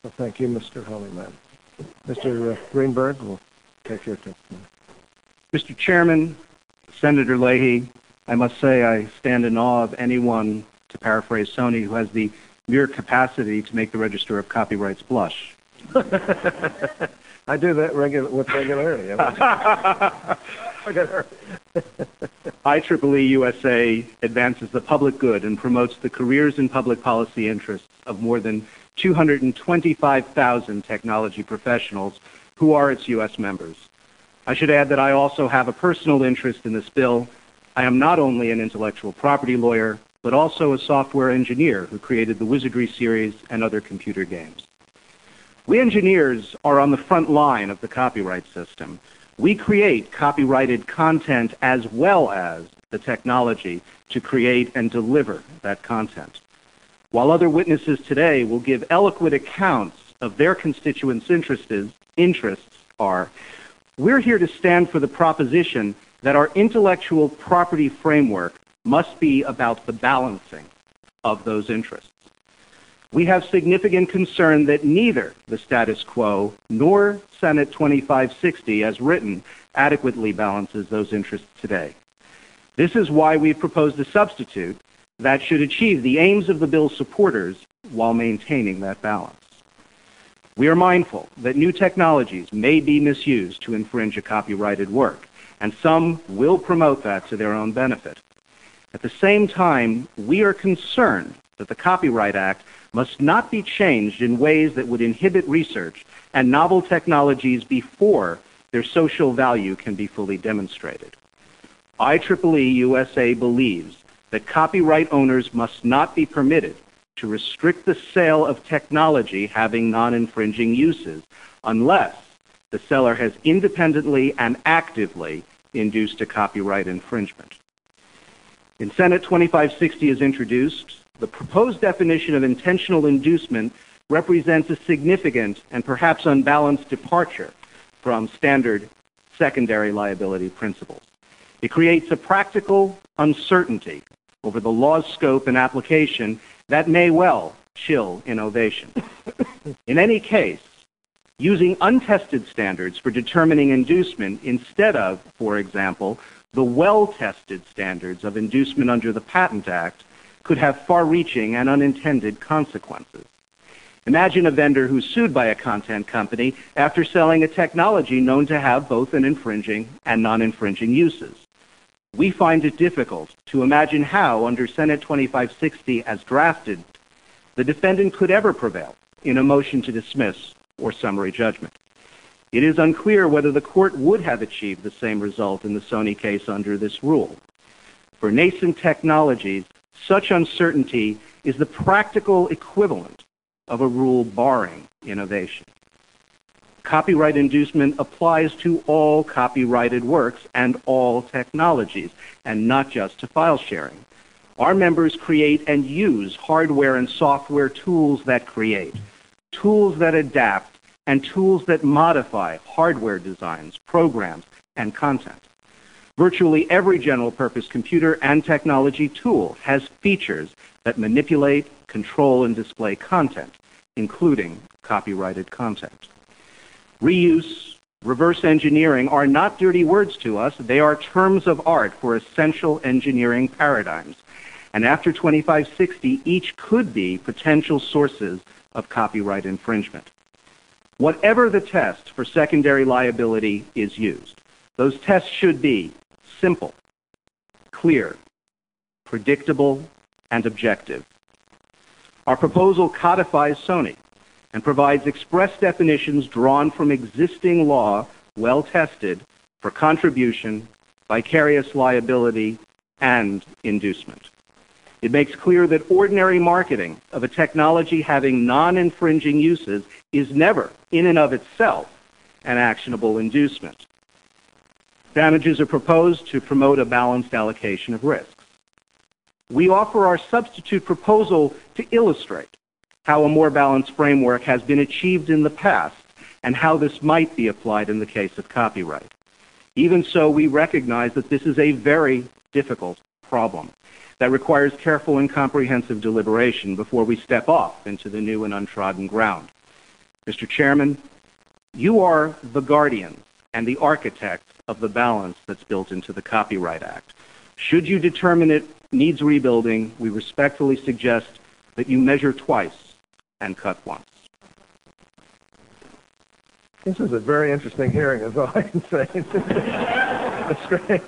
Well, thank you, Mr. Holyman. Mr. Greenberg will take your testimony. Mr. Chairman, Senator Leahy, I must say I stand in awe of anyone, to paraphrase Sony, who has the mere capacity to make the Register of Copyrights blush. I do that with regularity. IEEE-USA advances the public good and promotes the careers and public policy interests of more than 225,000 technology professionals who are its U.S. members. I should add that I also have a personal interest in this bill. I am not only an intellectual property lawyer, but also a software engineer who created the Wizardry series and other computer games. We engineers are on the front line of the copyright system. We create copyrighted content as well as the technology to create and deliver that content. While other witnesses today will give eloquent accounts of their constituents' interests are, we're here to stand for the proposition that our intellectual property framework must be about the balancing of those interests. We have significant concern that neither the status quo nor Senate 2560 as written adequately balances those interests today. This is why we've proposed a substitute that should achieve the aims of the bill's supporters while maintaining that balance. We are mindful that new technologies may be misused to infringe a copyrighted work, and some will promote that to their own benefit. At the same time, we are concerned that the Copyright Act must not be changed in ways that would inhibit research and novel technologies before their social value can be fully demonstrated. IEEE-USA believes that copyright owners must not be permitted to restrict the sale of technology having non-infringing uses unless the seller has independently and actively induced a copyright infringement. In Senate 2560 as introduced, the proposed definition of intentional inducement represents a significant and perhaps unbalanced departure from standard secondary liability principles. It creates a practical uncertainty over the law's scope and application that may well chill innovation. In any case, using untested standards for determining inducement instead of, for example, the well-tested standards of inducement under the Patent Act could have far-reaching and unintended consequences. Imagine a vendor who's sued by a content company after selling a technology known to have both an infringing and non-infringing uses. We find it difficult to imagine how, under Senate 2560 as drafted, the defendant could ever prevail in a motion to dismiss or summary judgment. It is unclear whether the court would have achieved the same result in the Sony case under this rule. For nascent technologies, such uncertainty is the practical equivalent of a rule barring innovation. Copyright inducement applies to all copyrighted works and all technologies, and not just to file sharing. Our members create and use hardware and software tools that create, tools that adapt, and tools that modify hardware designs, programs, and content. Virtually every general-purpose computer and technology tool has features that manipulate, control, and display content, including copyrighted content. Reuse, reverse engineering are not dirty words to us. They are terms of art for essential engineering paradigms. And after 2560, each could be potential sources of copyright infringement. Whatever the test for secondary liability is used, those tests should be simple, clear, predictable, and objective. Our proposal codifies Sony and provides express definitions drawn from existing law, well tested, for contribution, vicarious liability, and inducement. It makes clear that ordinary marketing of a technology having non-infringing uses is never, in and of itself, an actionable inducement. Damages are proposed to promote a balanced allocation of risks. We offer our substitute proposal to illustrate how a more balanced framework has been achieved in the past and how this might be applied in the case of copyright. Even so, we recognize that this is a very difficult problem that requires careful and comprehensive deliberation before we step off into the new and untrodden ground. Mr. Chairman, you are the guardian and the architect of the balance that's built into the Copyright Act. Should you determine it needs rebuilding, we respectfully suggest that you measure twice and cut once. This is a very interesting hearing, is all I can say. That's great.